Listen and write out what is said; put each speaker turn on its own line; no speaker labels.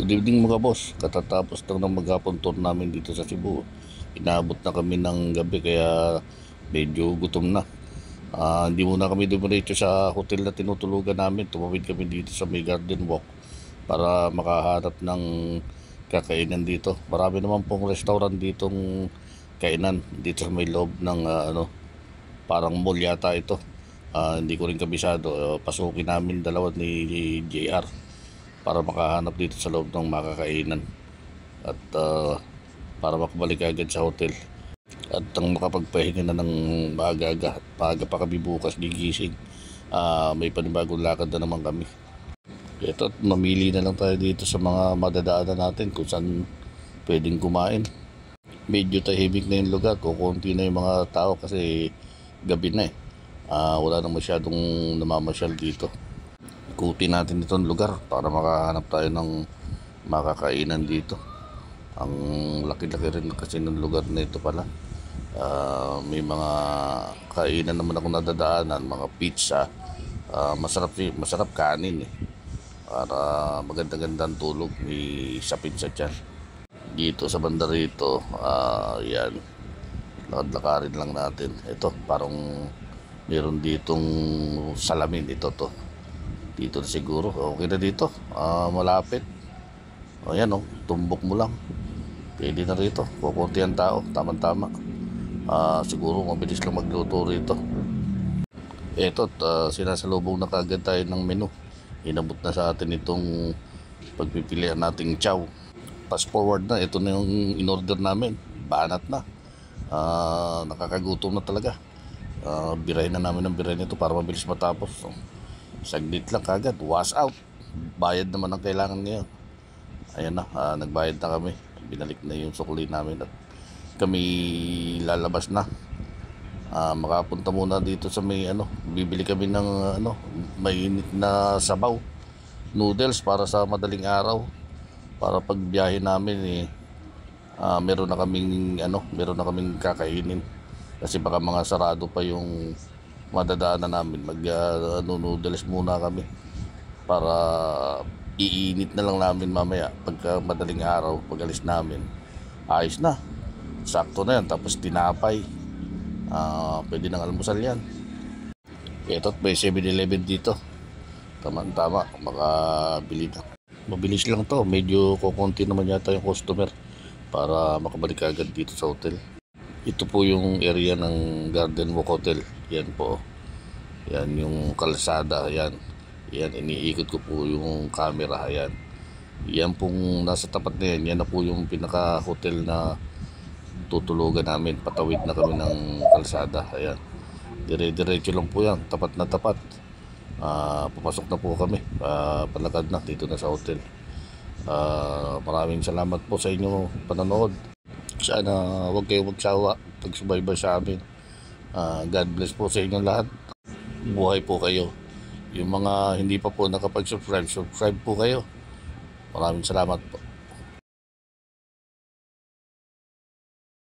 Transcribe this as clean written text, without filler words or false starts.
Good evening mga boss. Katatapos lang ng maghapon tour namin dito sa Cebu. Inaabot na kami ng gabi kaya medyo gutom na. Hindi muna kami dumiretso sa hotel na tinutulugan namin. Tumawid kami dito sa may garden walk para makahanap ng kakainan dito. Marami naman pong restaurant ditong kainan dito sa may loob ng parang mall yata ito. Hindi ko rin kabisado. Pasukin namin dalawa ni JR para makahanap dito sa loob ng makakainan at para makabalik agad sa hotel at ang makapagpahinga na ng maaga pa kami bukas gigising. May panibagong lakad na naman kami. Ito, mamili na lang tayo dito sa mga madadaanan natin kung saan pwedeng kumain. Medyo tahimik na yung lugar, kukunti na yung mga tao kasi gabi na wala nang masyadong namamasyal dito. Ikutin natin itong lugar para makahanap tayo ng makakainan dito. Ang laki-laki rin kasi ng lugar na ito pala. May mga kainan naman ako nadadaanan, mga pizza. Masarap kanin para maganda-gandang tulog, may sapin sa tiyan. Dito sa banda rito, yan, lakad-lakarin lang natin. Ito, parang meron ditong salamin. Ito to. Dito na siguro. Okay na dito. Malapit. Ayan tumbok mo lang. Pwede na rito. Kukunti ang tao. Tama-tama. Siguro mabilis lang magluto rito. Eto, sinasalubong na kagad tayo ng menu. Inabot na sa atin itong pagpipilian nating chow. Fast forward na. Ito na yung in-order namin. Banat na. Nakakagutom na talaga. Birahin na namin ang birahin ito para mabilis matapos. Saglit lang kagad, wash out. Bayad naman ang kailangan ngayon. Ayan na, nagbayad na kami. Binalik na yung sukli namin at kami lalabas na. Makapunta muna dito sa may bibili kami ng mainit na sabaw, noodles para sa madaling araw. Para pag biyahe namin meron na kaming kakainin. Kasi baka mga sarado pa yung madadaanan namin. Noodles muna kami para iinit na lang namin mamaya pagka madaling araw. Pag alis namin, ayos na, sakto na yan. Tapos tinapay, pwede nang almusal yan. Ito't may 7-Eleven dito, tama makabili na. Mabilis lang to, medyo kukunti naman yata yung customer para makabalik agad dito sa hotel. Ito po yung area ng Garden Walk Hotel. Yan po. Yan yung kalsada. Yan, iniikot ko po yung camera. Yan pong nasa tapat na yan. Yan na po yung pinaka-hotel na tutulugan namin. Patawid na kami ng kalsada. Ayan. Dire-diretso lang po yan. Tapat na tapat. Papasok na po kami. Palakad na dito na sa hotel. Maraming salamat po sa inyong panonood. Sana huwag kayong magsawa pagsubaybay sa amin. God bless po sa inyong lahat. Buhay po kayo. Yung mga hindi pa po nakapag-subscribe, subscribe po kayo. Maraming salamat po.